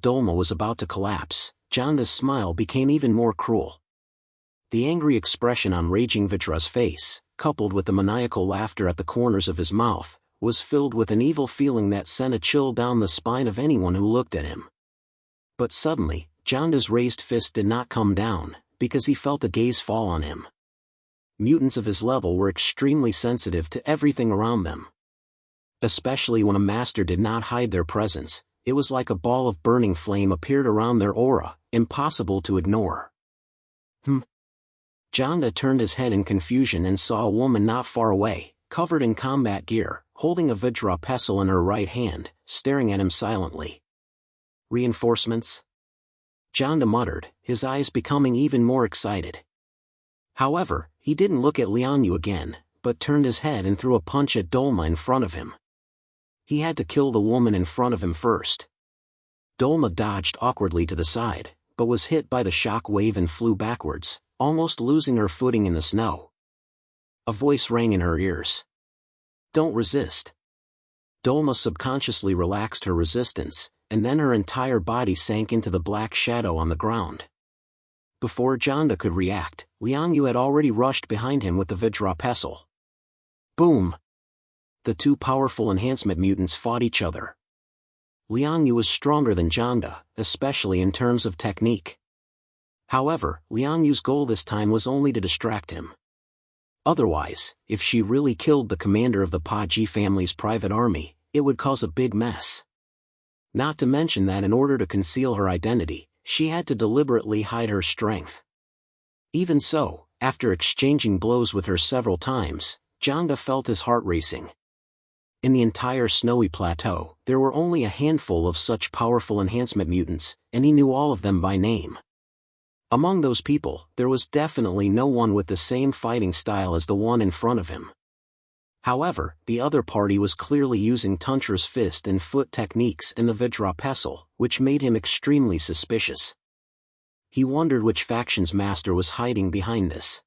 Dolma was about to collapse, Janda's smile became even more cruel. The angry expression on raging Vitra's face, coupled with the maniacal laughter at the corners of his mouth, was filled with an evil feeling that sent a chill down the spine of anyone who looked at him. But suddenly, Janda's raised fist did not come down, because he felt a gaze fall on him. Mutants of his level were extremely sensitive to everything around them. Especially when a master did not hide their presence, it was like a ball of burning flame appeared around their aura, impossible to ignore. Janda turned his head in confusion and saw a woman not far away, covered in combat gear, holding a Vajra pestle in her right hand, staring at him silently. Reinforcements? Janda muttered, his eyes becoming even more excited. However, he didn't look at Liang Yu again, but turned his head and threw a punch at Dolma in front of him. He had to kill the woman in front of him first. Dolma dodged awkwardly to the side, but was hit by the shock wave and flew backwards, almost losing her footing in the snow. A voice rang in her ears. "Don't resist." Dolma subconsciously relaxed her resistance, and then her entire body sank into the black shadow on the ground. Before Janda could react, Liang Yu had already rushed behind him with the Vajra pestle. Boom! The two powerful enhancement mutants fought each other. Liang Yu was stronger than Janda, especially in terms of technique. However, Liang Yu's goal this time was only to distract him. Otherwise, if she really killed the commander of the Paji family's private army, it would cause a big mess. Not to mention that in order to conceal her identity, she had to deliberately hide her strength. Even so, after exchanging blows with her several times, Janda felt his heart racing. In the entire snowy plateau, there were only a handful of such powerful enhancement mutants, and he knew all of them by name. Among those people, there was definitely no one with the same fighting style as the one in front of him. However, the other party was clearly using Tantra's fist and foot techniques in the Vajra pestle, which made him extremely suspicious. He wondered which faction's master was hiding behind this.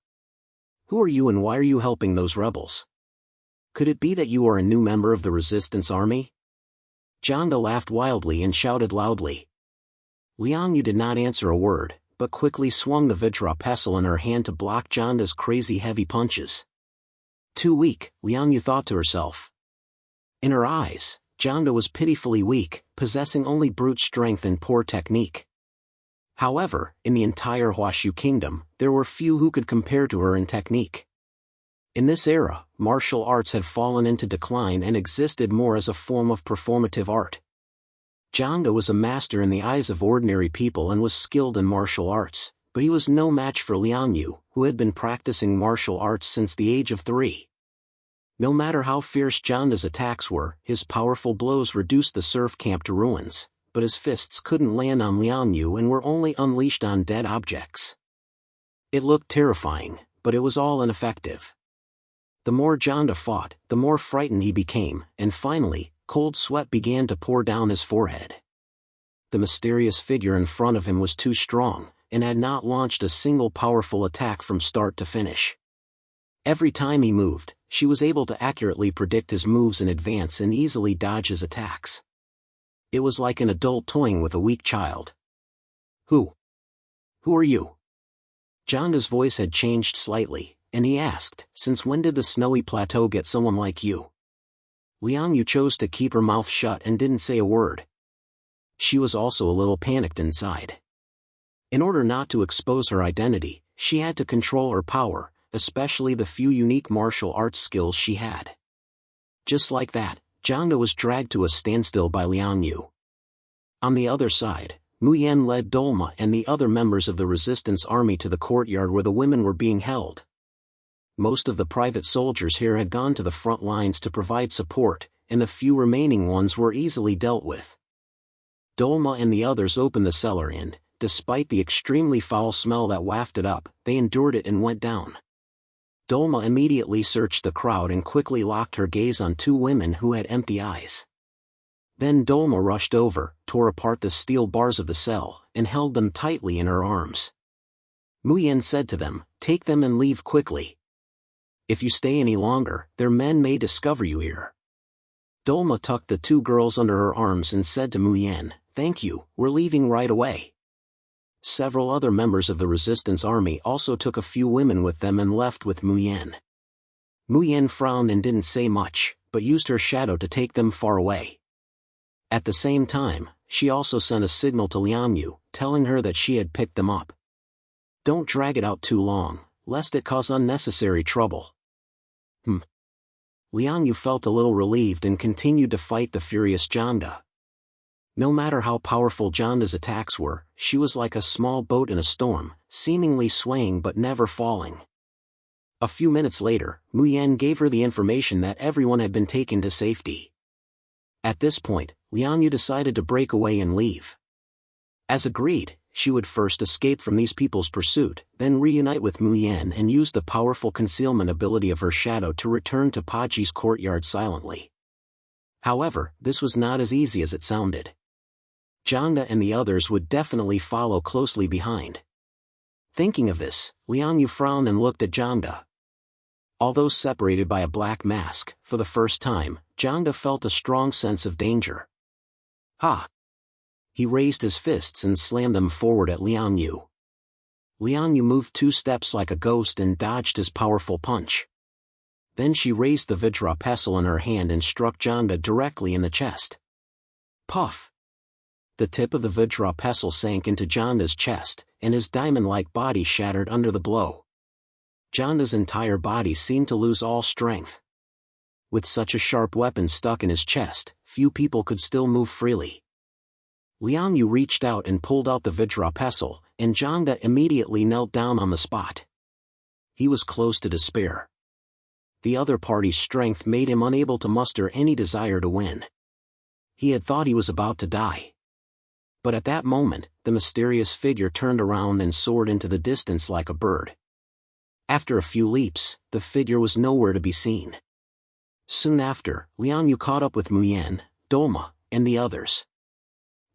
"Who are you and why are you helping those rebels? Could it be that you are a new member of the resistance army?" Janda laughed wildly and shouted loudly. Liang Yu did not answer a word, but quickly swung the Vajra pestle in her hand to block Janda's crazy heavy punches. Too weak, Liang Yu thought to herself. In her eyes, Janda was pitifully weak, possessing only brute strength and poor technique. However, in the entire Huashu kingdom, there were few who could compare to her in technique. In this era, martial arts had fallen into decline and existed more as a form of performative art. Janda was a master in the eyes of ordinary people and was skilled in martial arts, but he was no match for Liang Yu, who had been practicing martial arts since the age of 3. No matter how fierce Janda's attacks were, his powerful blows reduced the surf camp to ruins, but his fists couldn't land on Liang Yu and were only unleashed on dead objects. It looked terrifying, but it was all ineffective. The more Janda fought, the more frightened he became, and finally, cold sweat began to pour down his forehead. The mysterious figure in front of him was too strong, and had not launched a single powerful attack from start to finish. Every time he moved, she was able to accurately predict his moves in advance and easily dodge his attacks. It was like an adult toying with a weak child. Who are you?" Janda's voice had changed slightly, and he asked, "Since when did the snowy plateau get someone like you?" Liang Yu chose to keep her mouth shut and didn't say a word. She was also a little panicked inside. In order not to expose her identity, she had to control her power, especially the few unique martial arts skills she had. Just like that, Janda was dragged to a standstill by Liang Yu. On the other side, Mu Yan led Dolma and the other members of the resistance army to the courtyard where the women were being held. Most of the private soldiers here had gone to the front lines to provide support, and the few remaining ones were easily dealt with. Dolma and the others opened the cellar and, despite the extremely foul smell that wafted up, they endured it and went down. Dolma immediately searched the crowd and quickly locked her gaze on two women who had empty eyes. Then Dolma rushed over, tore apart the steel bars of the cell, and held them tightly in her arms. Mu Yan said to them, "Take them and leave quickly. If you stay any longer, their men may discover you here." Dolma tucked the two girls under her arms and said to Mu Yan, Thank you, we're leaving right away. Several other members of the resistance army also took a few women with them and left with Mu Yan. Mu Yan frowned and didn't say much, but used her shadow to take them far away. At the same time, she also sent a signal to Liang Yu, telling her that she had picked them up. Don't drag it out too long, lest it cause unnecessary trouble. Liang Yu felt a little relieved and continued to fight the furious Janda. No matter how powerful Janda's attacks were, she was like a small boat in a storm, seemingly swaying but never falling. A few minutes later, Mu Yan gave her the information that everyone had been taken to safety. At this point, Liang Yu decided to break away and leave. As agreed, she would first escape from these people's pursuit, then reunite with Mu Yan and use the powerful concealment ability of her shadow to return to Paji's courtyard silently. However, this was not as easy as it sounded. Janda and the others would definitely follow closely behind. Thinking of this, Liang Yu frowned and looked at Janda. Although separated by a black mask, for the first time, Janda felt a strong sense of danger. Ha! He raised his fists and slammed them forward at Liang Yu. Liang Yu moved 2 steps like a ghost and dodged his powerful punch. Then she raised the Vajra pestle in her hand and struck Janda directly in the chest. Puff! The tip of the Vajra pestle sank into Janda's chest, and his diamond-like body shattered under the blow. Janda's entire body seemed to lose all strength. With such a sharp weapon stuck in his chest, few people could still move freely. Liang Yu reached out and pulled out the Vajra pestle, and Janda immediately knelt down on the spot. He was close to despair. The other party's strength made him unable to muster any desire to win. He had thought he was about to die. But at that moment, the mysterious figure turned around and soared into the distance like a bird. After a few leaps, the figure was nowhere to be seen. Soon after, Liang Yu caught up with Mu Yan, Dolma, and the others.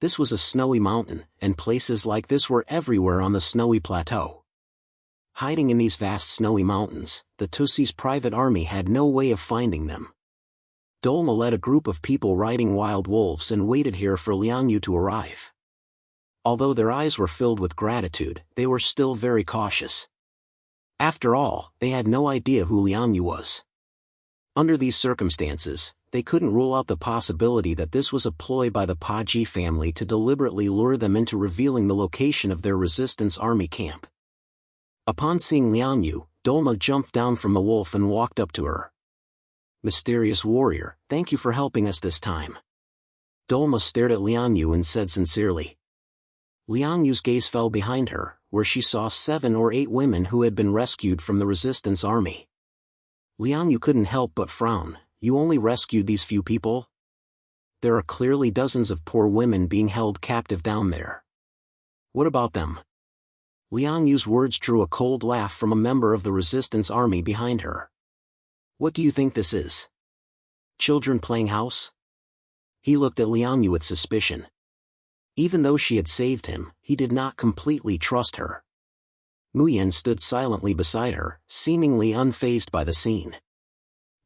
This was a snowy mountain, and places like this were everywhere on the snowy plateau. Hiding in these vast snowy mountains, the Tusi's private army had no way of finding them. Dolma led a group of people riding wild wolves and waited here for Liang Yu to arrive. Although their eyes were filled with gratitude, they were still very cautious. After all, they had no idea who Liang Yu was. Under these circumstances, they couldn't rule out the possibility that this was a ploy by the Paji family to deliberately lure them into revealing the location of their resistance army camp. Upon seeing Liang Yu, Dolma jumped down from the wolf and walked up to her. Mysterious warrior, thank you for helping us this time. Dolma stared at Liang Yu and said sincerely. Liang Yu's gaze fell behind her, where she saw 7 or 8 women who had been rescued from the resistance army. Liang Yu couldn't help but frown. You only rescued these few people? There are clearly dozens of poor women being held captive down there. What about them? Liang Yu's words drew a cold laugh from a member of the resistance army behind her. What do you think this is? Children playing house? He looked at Liang Yu with suspicion. Even though she had saved him, he did not completely trust her. Mu Yan stood silently beside her, seemingly unfazed by the scene.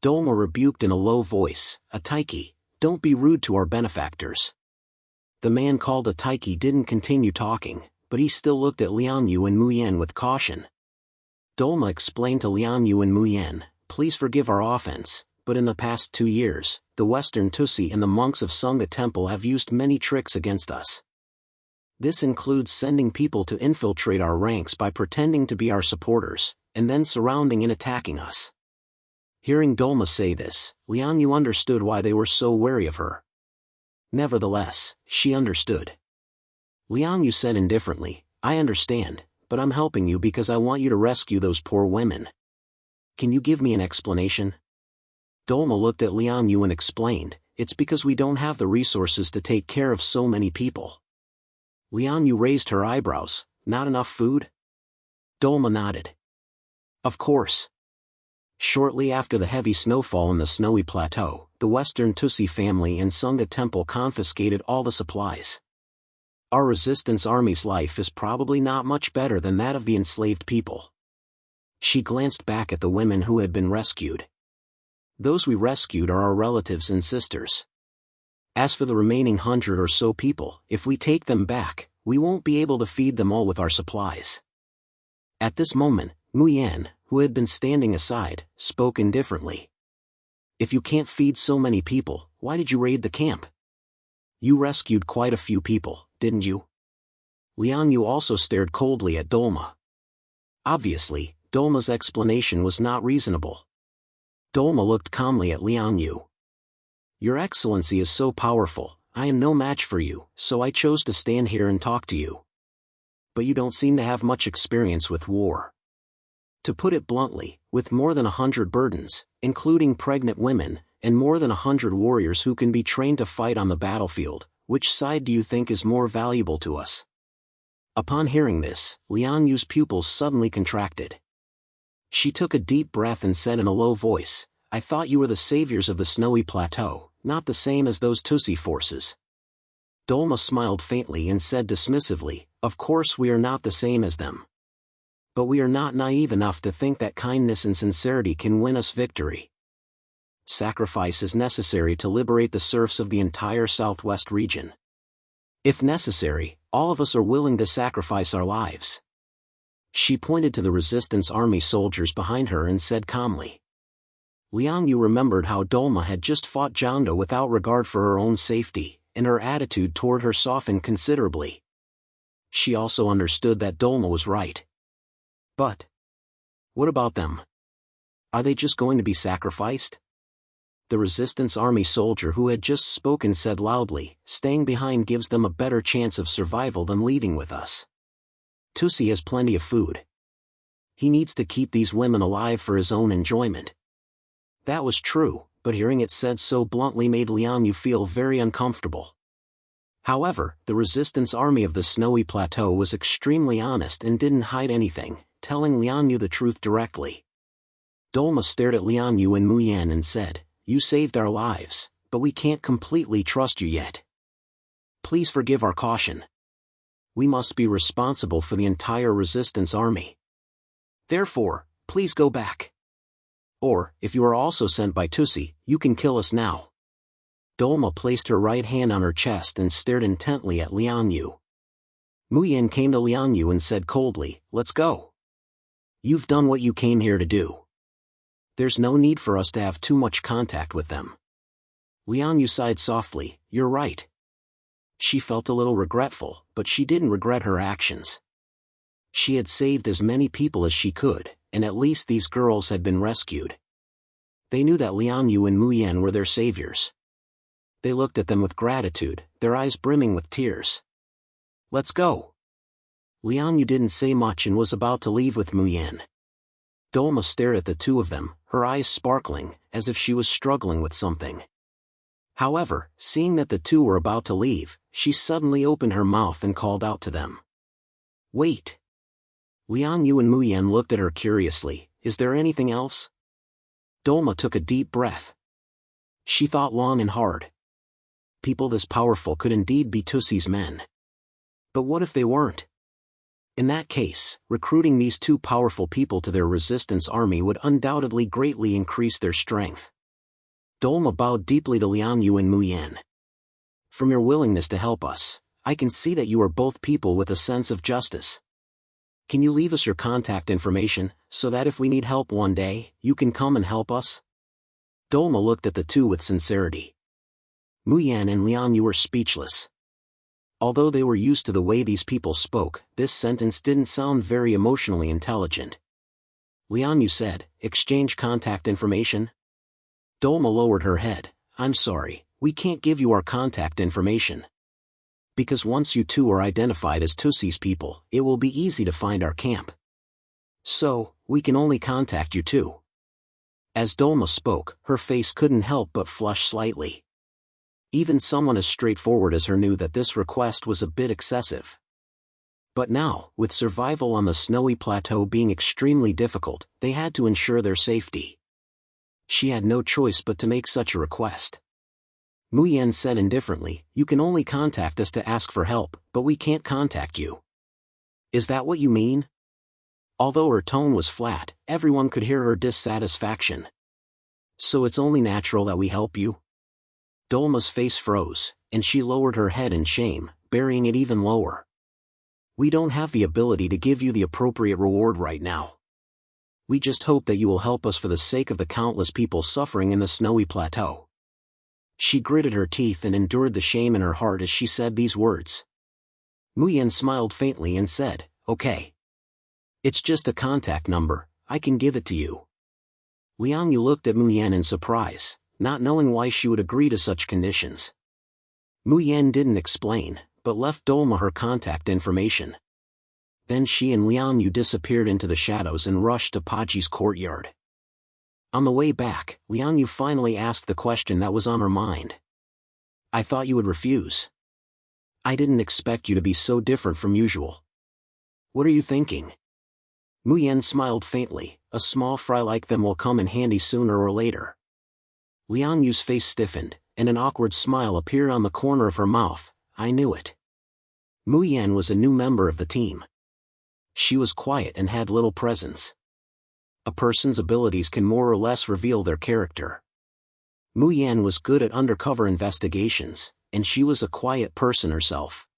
Dolma rebuked in a low voice, "A Taiki, don't be rude to our benefactors." The man called a Taiki didn't continue talking, but he still looked at Liang Yu and Mu Yan with caution. Dolma explained to Liang Yu and Mu Yan, "Please forgive our offense, but in the past 2 years, the Western Tusi and the monks of Sangha Temple have used many tricks against us. This includes sending people to infiltrate our ranks by pretending to be our supporters, and then surrounding and attacking us." Hearing Dolma say this, Liang Yu understood why they were so wary of her. Nevertheless, she understood. Liang Yu said indifferently, "I understand, but I'm helping you because I want you to rescue those poor women. Can you give me an explanation?" Dolma looked at Liang Yu and explained, "It's because we don't have the resources to take care of so many people." Liang Yu raised her eyebrows. "Not enough food?" Dolma nodded. "Of course." Shortly after the heavy snowfall in the snowy plateau, the Western Tusi family and Sangha Temple confiscated all the supplies. Our resistance army's life is probably not much better than that of the enslaved people. She glanced back at the women who had been rescued. Those we rescued are our relatives and sisters. As for the remaining 100 or so people, if we take them back, we won't be able to feed them all with our supplies. At this moment, Muyan, who had been standing aside, spoke indifferently. If you can't feed so many people, why did you raid the camp? You rescued quite a few people, didn't you? Liang Yu also stared coldly at Dolma. Obviously, Dolma's explanation was not reasonable. Dolma looked calmly at Liang Yu. Your Excellency is so powerful, I am no match for you, so I chose to stand here and talk to you. But you don't seem to have much experience with war. To put it bluntly, with more than 100 burdens, including pregnant women, and more than 100 warriors who can be trained to fight on the battlefield, which side do you think is more valuable to us? Upon hearing this, Liang Yu's pupils suddenly contracted. She took a deep breath and said in a low voice, I thought you were the saviors of the snowy plateau, not the same as those Tusi forces. Dolma smiled faintly and said dismissively, of course we are not the same as them. But we are not naive enough to think that kindness and sincerity can win us victory. Sacrifice is necessary to liberate the serfs of the entire southwest region. If necessary, all of us are willing to sacrifice our lives. She pointed to the resistance army soldiers behind her and said calmly. Liang Yu remembered how Dolma had just fought Jiangda without regard for her own safety, and her attitude toward her softened considerably. She also understood that Dolma was right. But what about them? Are they just going to be sacrificed? The resistance army soldier who had just spoken said loudly, staying behind gives them a better chance of survival than leaving with us. Tusi has plenty of food. He needs to keep these women alive for his own enjoyment. That was true, but hearing it said so bluntly made Liang Yu feel very uncomfortable. However, the resistance army of the snowy plateau was extremely honest and didn't hide anything, telling Liang Yu the truth directly. Dolma stared at Liang Yu and Muyan and said, you saved our lives, but we can't completely trust you yet. Please forgive our caution. We must be responsible for the entire resistance army. Therefore, please go back. Or, if you are also sent by Tusi, you can kill us now. Dolma placed her right hand on her chest and stared intently at Liang Yu. Muyan came to Liang Yu and said coldly, let's go. You've done what you came here to do. There's no need for us to have too much contact with them. Liang Yu sighed softly, you're right. She felt a little regretful, but she didn't regret her actions. She had saved as many people as she could, and at least these girls had been rescued. They knew that Liang Yu and Muyan were their saviors. They looked at them with gratitude, their eyes brimming with tears. Let's go. Liang Yu didn't say much and was about to leave with Muyan. Dolma stared at the two of them, her eyes sparkling, as if she was struggling with something. However, seeing that the two were about to leave, she suddenly opened her mouth and called out to them. Wait. Liang Yu and Muyan looked at her curiously, is there anything else? Dolma took a deep breath. She thought long and hard. People this powerful could indeed be Tusi's men. But what if they weren't? In that case, recruiting these two powerful people to their resistance army would undoubtedly greatly increase their strength. Dolma bowed deeply to Liang Yu and Muyan. From your willingness to help us, I can see that you are both people with a sense of justice. Can you leave us your contact information, so that if we need help one day, you can come and help us? Dolma looked at the two with sincerity. Muyan and Liang Yu were speechless. Although they were used to the way these people spoke, this sentence didn't sound very emotionally intelligent. Liang Yu said, exchange contact information? Dolma lowered her head, I'm sorry, we can't give you our contact information. Because once you two are identified as Tusi's people, it will be easy to find our camp. So, we can only contact you two. As Dolma spoke, her face couldn't help but flush slightly. Even someone as straightforward as her knew that this request was a bit excessive. But now, with survival on the snowy plateau being extremely difficult, they had to ensure their safety. She had no choice but to make such a request. Muyan said indifferently, you can only contact us to ask for help, but we can't contact you. Is that what you mean? Although her tone was flat, everyone could hear her dissatisfaction. So it's only natural that we help you? Dolma's face froze, and she lowered her head in shame, burying it even lower. We don't have the ability to give you the appropriate reward right now. We just hope that you will help us for the sake of the countless people suffering in the snowy plateau. She gritted her teeth and endured the shame in her heart as she said these words. Muyen smiled faintly and said, "Okay. It's just a contact number, I can give it to you." Liang Yu looked at Muyen in surprise, not knowing why she would agree to such conditions. Muyen didn't explain, but left Dolma her contact information. Then she and Liang Yu disappeared into the shadows and rushed to Paji's courtyard. On the way back, Liang Yu finally asked the question that was on her mind. "I thought you would refuse. I didn't expect you to be so different from usual. What are you thinking?" Muyen smiled faintly. "A small fry like them will come in handy sooner or later." Liang Yu's face stiffened, and an awkward smile appeared on the corner of her mouth. "I knew it." Muyen was a new member of the team. She was quiet and had little presence. A person's abilities can more or less reveal their character. Muyen was good at undercover investigations, and she was a quiet person herself.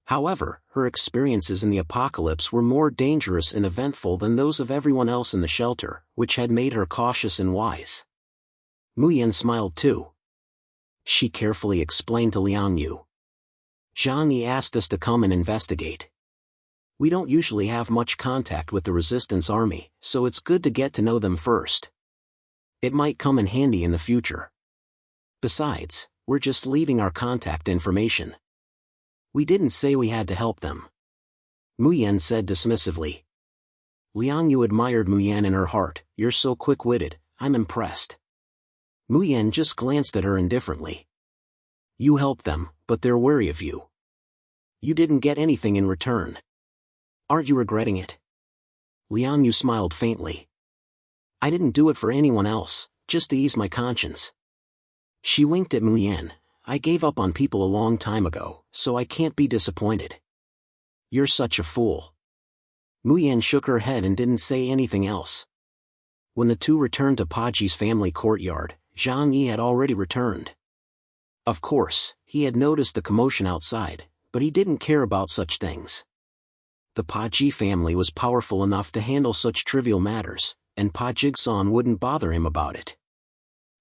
However, her experiences in the apocalypse were more dangerous and eventful than those of everyone else in the shelter, which had made her cautious and wise. Muyen smiled too. She carefully explained to Liang Yu. "Zhang Yi asked us to come and investigate. We don't usually have much contact with the resistance army, so it's good to get to know them first. It might come in handy in the future. Besides, we're just leaving our contact information. We didn't say we had to help them." Muyen said dismissively. Liang Yu admired Muyen in her heart. "You're so quick-witted, I'm impressed." Muyen just glanced at her indifferently. "You helped them, but they're wary of you. You didn't get anything in return. Aren't you regretting it?" Liang Yu smiled faintly. "I didn't do it for anyone else, just to ease my conscience." She winked at Muyen. "I gave up on people a long time ago, so I can't be disappointed." "You're such a fool." Muyen shook her head and didn't say anything else. When the two returned to Paji's family courtyard, Zhang Yi had already returned. Of course, he had noticed the commotion outside, but he didn't care about such things. The Paji family was powerful enough to handle such trivial matters, and Pa Jigsaw wouldn't bother him about it.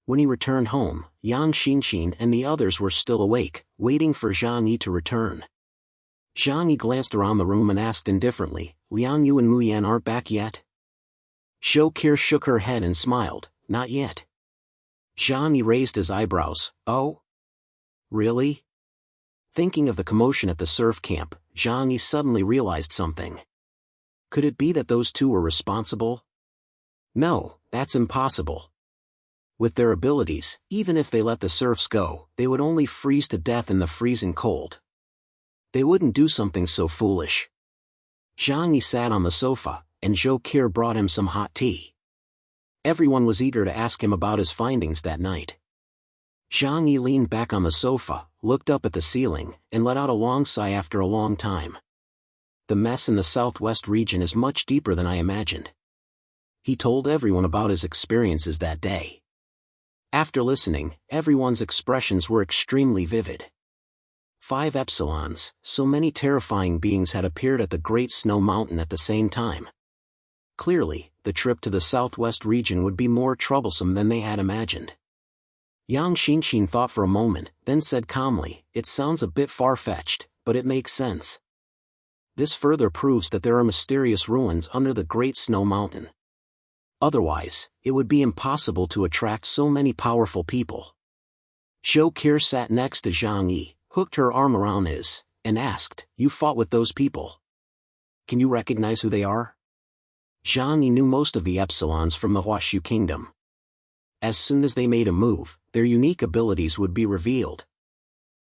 When he returned home, Yang Xinxin and the others were still awake, waiting for Zhang Yi to return. Zhang Yi glanced around the room and asked indifferently, "Liang Yu and Muyen aren't back yet?" Zhou Qi shook her head and smiled, "Not yet." Zhang Yi raised his eyebrows. "Oh? Really?" Thinking of the commotion at the surf camp, Zhang Yi suddenly realized something. Could it be that those two were responsible? No, that's impossible. With their abilities, even if they let the serfs go, they would only freeze to death in the freezing cold. They wouldn't do something so foolish. Zhang Yi sat on the sofa, and Zhou Qi brought him some hot tea. Everyone was eager to ask him about his findings that night. Zhang Yi leaned back on the sofa, looked up at the ceiling, and let out a long sigh after a long time. "The mess in the southwest region is much deeper than I imagined." He told everyone about his experiences that day. After listening, everyone's expressions were extremely vivid. 5 epsilons, so many terrifying beings had appeared at the Great Snow Mountain at the same time. Clearly, the trip to the southwest region would be more troublesome than they had imagined. Yang Xinxin thought for a moment, then said calmly, "It sounds a bit far-fetched, but it makes sense. This further proves that there are mysterious ruins under the Great Snow Mountain. Otherwise, it would be impossible to attract so many powerful people." Zhou Qi sat next to Zhang Yi, hooked her arm around his, and asked, "You fought with those people. Can you recognize who they are?" Zhang Yi knew most of the epsilons from the Huashu Kingdom. As soon as they made a move, their unique abilities would be revealed.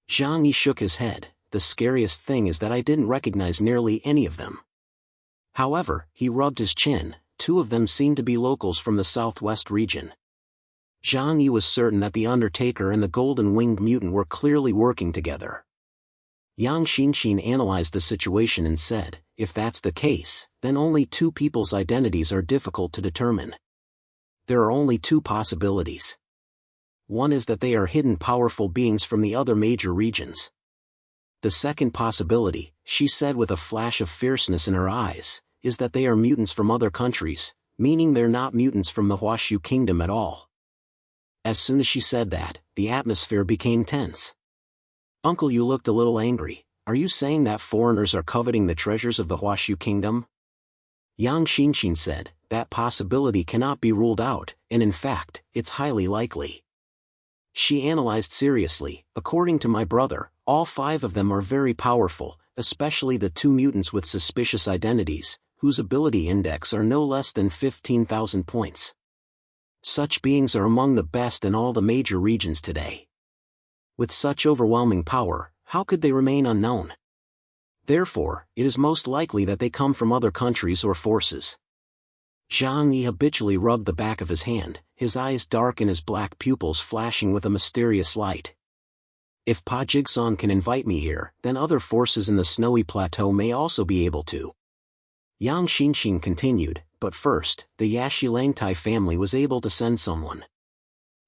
Zhang Yi shook his head. "The scariest thing is that I didn't recognize nearly any of them." However, he rubbed his chin. 2 of them seemed to be locals from the southwest region. Zhang Yi was certain that the Undertaker and the Golden-Winged Mutant were clearly working together. Yang Xinxin analyzed the situation and said, "If that's the case, then only 2 people's identities are difficult to determine. There are only 2 possibilities. one is that they are hidden powerful beings from the other major regions. The second possibility, she said with a flash of fierceness in her eyes, is that they are mutants from other countries, meaning they're not mutants from the Huashu Kingdom at all. As soon as she said that, the atmosphere became tense. Uncle, you looked a little angry. Are you saying that foreigners are coveting the treasures of the Huashu Kingdom? Yang Xinxin said, that possibility cannot be ruled out, and in fact, it's highly likely. She analyzed seriously. According to my brother, all 5 of them are very powerful, especially the 2 mutants with suspicious identities, whose ability index are no less than 15,000 points. Such beings are among the best in all the major regions today. With such overwhelming power, how could they remain unknown? Therefore, it is most likely that they come from other countries or forces. Zhang Yi habitually rubbed the back of his hand, his eyes dark and his black pupils flashing with a mysterious light. If Pa Jigsaw can invite me here, then other forces in the Snowy Plateau may also be able to. Yang Xinxin continued, but first, the Yashi Langtai family was able to send someone.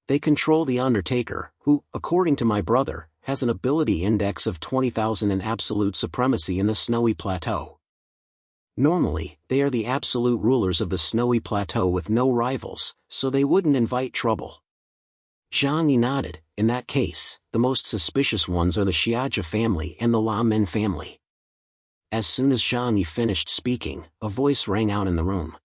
They control the Undertaker, who, according to my brother, has an ability index of 20,000 and absolute supremacy in the Snowy Plateau. Normally, they are the absolute rulers of the Snowy Plateau with no rivals, so they wouldn't invite trouble. Zhang Yi nodded. In that case, the most suspicious ones are the Xiaja family and the La Min family. As soon as Zhang Yi finished speaking, a voice rang out in the room.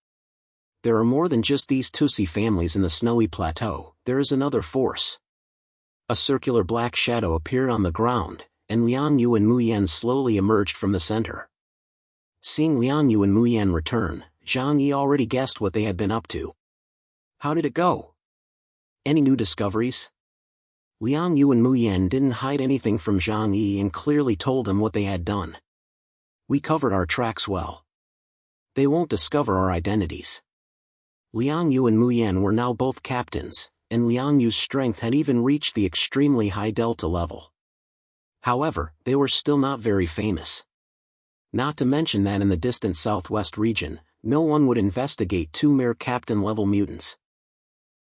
There are more than just these Tusi families in the Snowy Plateau, there is another force. A circular black shadow appeared on the ground, and Lian Yu and Mu Yan slowly emerged from the center. Seeing Lian Yu and Mu Yan return, Zhang Yi already guessed what they had been up to. How did it go? Any new discoveries? Lian Yu and Mu Yan didn't hide anything from Zhang Yi and clearly told him what they had done. We covered our tracks well. They won't discover our identities. Liang Yu and Mu Yan were now both captains, and Liang Yu's strength had even reached the extremely high delta level. However, they were still not very famous. Not to mention that in the distant southwest region, no one would investigate 2 mere captain-level mutants.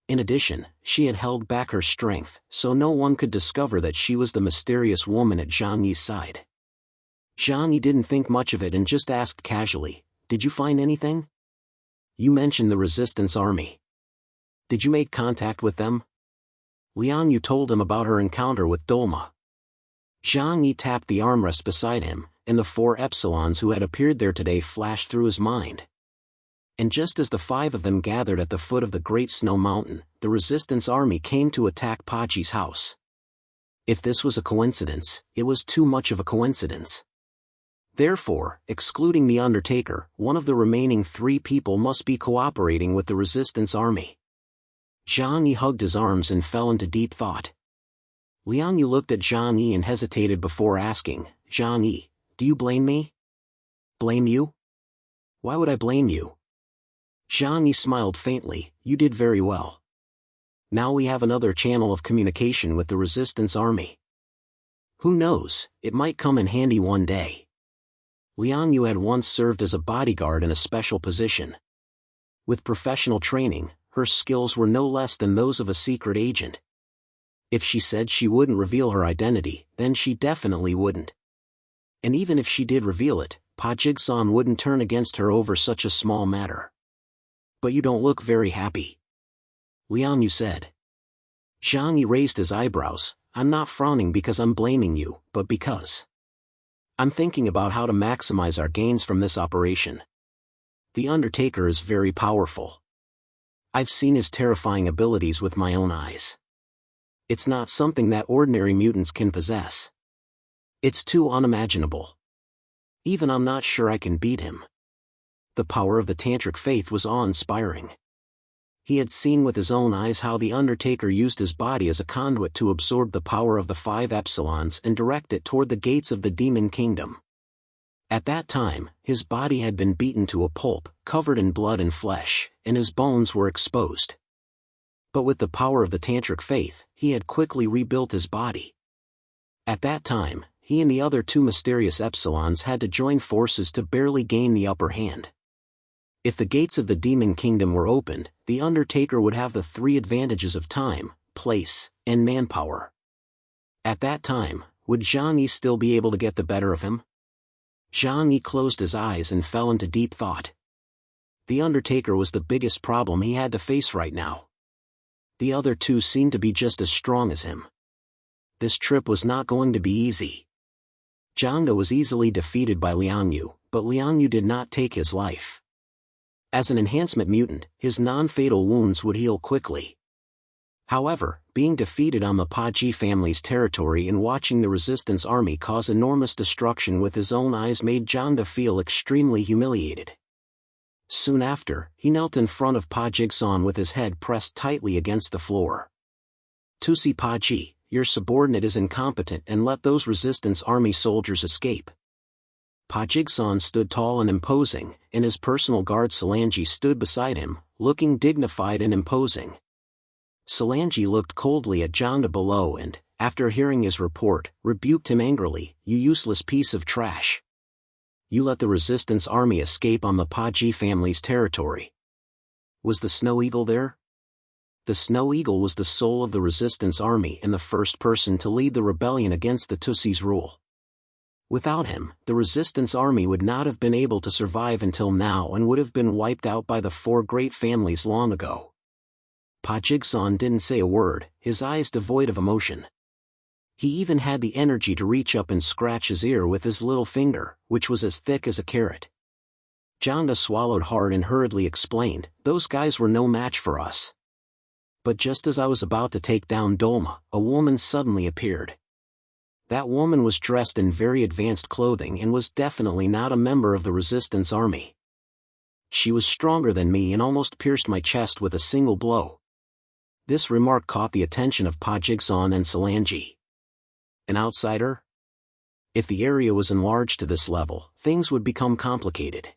In addition, she had held back her strength, so no one could discover that she was the mysterious woman at Zhang Yi's side. Zhang Yi didn't think much of it and just asked casually, "Did you find anything? You mentioned the resistance army. Did you make contact with them?" Liang Yu told him about her encounter with Dolma. Zhang Yi tapped the armrest beside him, and the 4 epsilons who had appeared there today flashed through his mind. And just as the 5 of them gathered at the foot of the Great Snow Mountain, the resistance army came to attack Pachi's house. If this was a coincidence, it was too much of a coincidence. Therefore, excluding the Undertaker, one of the remaining 3 people must be cooperating with the resistance army. Zhang Yi hugged his arms and fell into deep thought. Liang Yu looked at Zhang Yi and hesitated before asking, "Zhang Yi, do you blame me?" "Blame you? Why would I blame you?" Zhang Yi smiled faintly. "You did very well. Now we have another channel of communication with the resistance army. Who knows, it might come in handy one day." Liang Yu had once served as a bodyguard in a special position. With professional training, her skills were no less than those of a secret agent. If she said she wouldn't reveal her identity, then she definitely wouldn't. And even if she did reveal it, Pa Jigsaw wouldn't turn against her over such a small matter. "But you don't look very happy," Liang Yu said. Zhang Yi raised his eyebrows. "I'm not frowning because I'm blaming you, but because I'm thinking about how to maximize our gains from this operation. The Undertaker is very powerful. I've seen his terrifying abilities with my own eyes. It's not something that ordinary mutants can possess. It's too unimaginable. Even I'm not sure I can beat him." The power of the Tantric faith was awe-inspiring. He had seen with his own eyes how the Undertaker used his body as a conduit to absorb the power of the 5 epsilons and direct it toward the gates of the Demon Kingdom. At that time, his body had been beaten to a pulp, covered in blood and flesh, and his bones were exposed. But with the power of the Tantric faith, he had quickly rebuilt his body. At that time, he and the other 2 mysterious epsilons had to join forces to barely gain the upper hand. If the gates of the Demon Kingdom were opened, the Undertaker would have the 3 advantages of time, place, and manpower. At that time, would Zhang Yi still be able to get the better of him? Zhang Yi closed his eyes and fell into deep thought. The Undertaker was the biggest problem he had to face right now. The other two seemed to be just as strong as him. This trip was not going to be easy. Zhang De was easily defeated by Liang Yu, but Liang Yu did not take his life. As an enhancement mutant, his non-fatal wounds would heal quickly. However, being defeated on the Paji family's territory and watching the resistance army cause enormous destruction with his own eyes made Zhang De feel extremely humiliated. Soon after, he knelt in front of Pa Jigsaw with his head pressed tightly against the floor. "Tusi Paji, your subordinate is incompetent and let those resistance army soldiers escape." Pa Jigsaw stood tall and imposing, and his personal guard Solangi stood beside him, looking dignified and imposing. Solangi looked coldly at Zhang De below and, after hearing his report, rebuked him angrily, "You useless piece of trash. You let the resistance army escape on the Paji family's territory." Was the Snow Eagle there? The Snow Eagle was the soul of the resistance army and the first person to lead the rebellion against the Tusi's rule. Without him, the resistance army would not have been able to survive until now and would have been wiped out by the four great families long ago. Pa Jigsaw didn't say a word, his eyes devoid of emotion. He even had the energy to reach up and scratch his ear with his little finger, which was as thick as a carrot. Zhang De swallowed hard and hurriedly explained, "Those guys were no match for us." But just as I was about to take down Dolma, a woman suddenly appeared. That woman was dressed in very advanced clothing and was definitely not a member of the resistance army. She was stronger than me and almost pierced my chest with a single blow. This remark caught the attention of Pa Jigsaw and Solangi. An outsider? If the area was enlarged to this level, things would become complicated.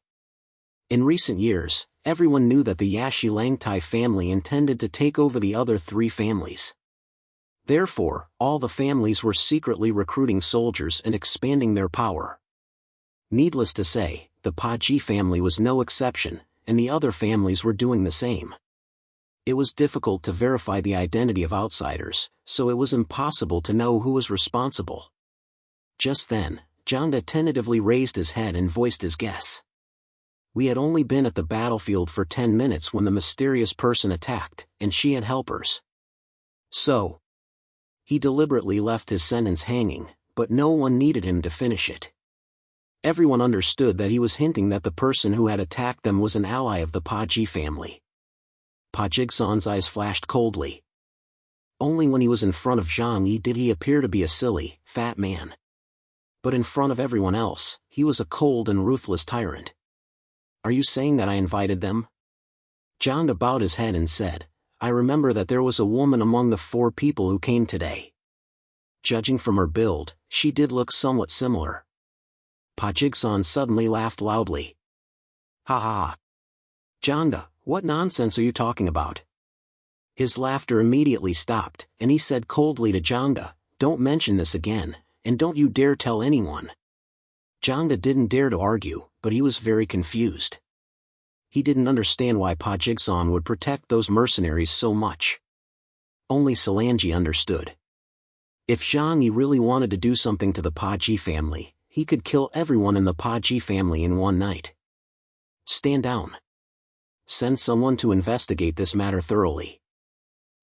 In recent years, everyone knew that the Yashi Langtai family intended to take over the other three families. Therefore, all the families were secretly recruiting soldiers and expanding their power. Needless to say, the Paji family was no exception, and the other families were doing the same. It was difficult to verify the identity of outsiders, so it was impossible to know who was responsible. Just then, Zhang De tentatively raised his head and voiced his guess. We had only been at the battlefield for 10 minutes when the mysterious person attacked, and she had helpers. So, he deliberately left his sentence hanging, but no one needed him to finish it. Everyone understood that he was hinting that the person who had attacked them was an ally of the Paji family. Pa Jigsaw's eyes flashed coldly. Only when he was in front of Zhang Yi did he appear to be a silly, fat man. But in front of everyone else, he was a cold and ruthless tyrant. "Are you saying that I invited them?" Zhang De bowed his head and said, "I remember that there was a woman among the 4 people who came today. Judging from her build, she did look somewhat similar." Pa Jigsaw suddenly laughed loudly. "Ha ha ha. Zhang De, what nonsense are you talking about?" His laughter immediately stopped, and he said coldly to Zhang De, "Don't mention this again, and don't you dare tell anyone." Zhang De didn't dare to argue, but he was very confused. He didn't understand why Pa Jigsaw would protect those mercenaries so much. Only Solangi understood. If Zhang Yi really wanted to do something to the Paji family, he could kill everyone in the Paji family in one night. "Stand down. Send someone to investigate this matter thoroughly.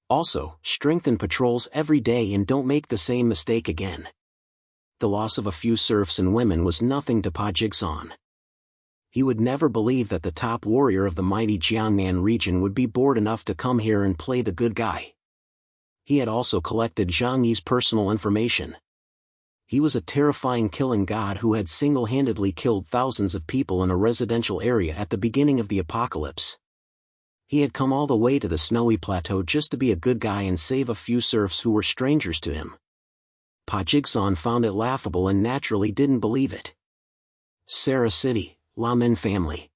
Also, strengthen patrols every day and don't make the same mistake again." The loss of a few serfs and women was nothing to Pa Jigsaw. He would never believe that the top warrior of the mighty Jiangnan region would be bored enough to come here and play the good guy. He had also collected Zhang Yi's personal information. He was a terrifying killing god who had single-handedly killed thousands of people in a residential area at the beginning of the apocalypse. He had come all the way to the snowy plateau just to be a good guy and save a few serfs who were strangers to him. Pa Jigsaw found it laughable and naturally didn't believe it. Sarah City, Lamin family.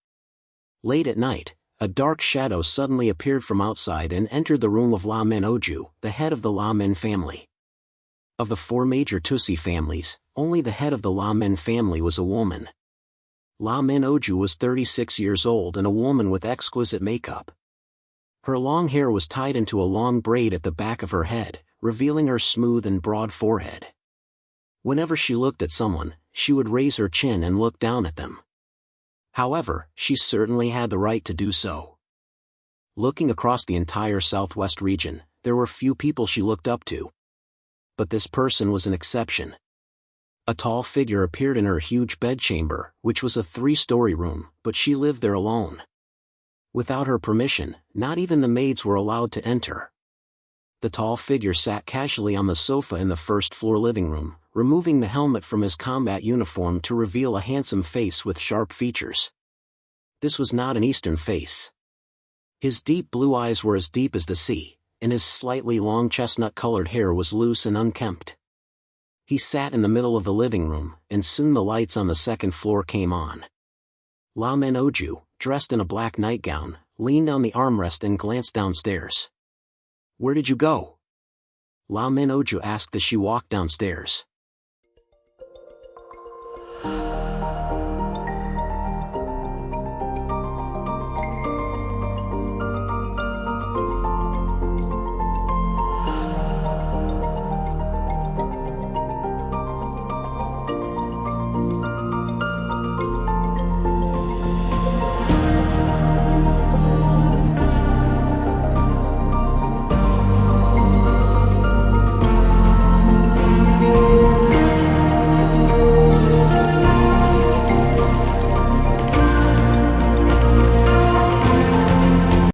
Late at night, a dark shadow suddenly appeared from outside and entered the room of Lamin Oju, the head of the Lamin family. Of the 4 major Tusi families, only the head of the Lamin family was a woman. Lamin Oju was 36 years old and a woman with exquisite makeup. Her long hair was tied into a long braid at the back of her head, revealing her smooth and broad forehead. Whenever she looked at someone, she would raise her chin and look down at them. However, she certainly had the right to do so. Looking across the entire southwest region, there were few people she looked up to. But this person was an exception. A tall figure appeared in her huge bedchamber, which was a 3-story room, but she lived there alone. Without her permission, not even the maids were allowed to enter. The tall figure sat casually on the sofa in the first-floor living room, removing the helmet from his combat uniform to reveal a handsome face with sharp features. This was not an Eastern face. His deep blue eyes were as deep as the sea, and his slightly long chestnut-colored hair was loose and unkempt. He sat in the middle of the living room, and soon the lights on the second floor came on. Lao Men Oju, dressed in a black nightgown, leaned on the armrest and glanced downstairs. "Where did you go?" Lao Men Oju asked as she walked downstairs.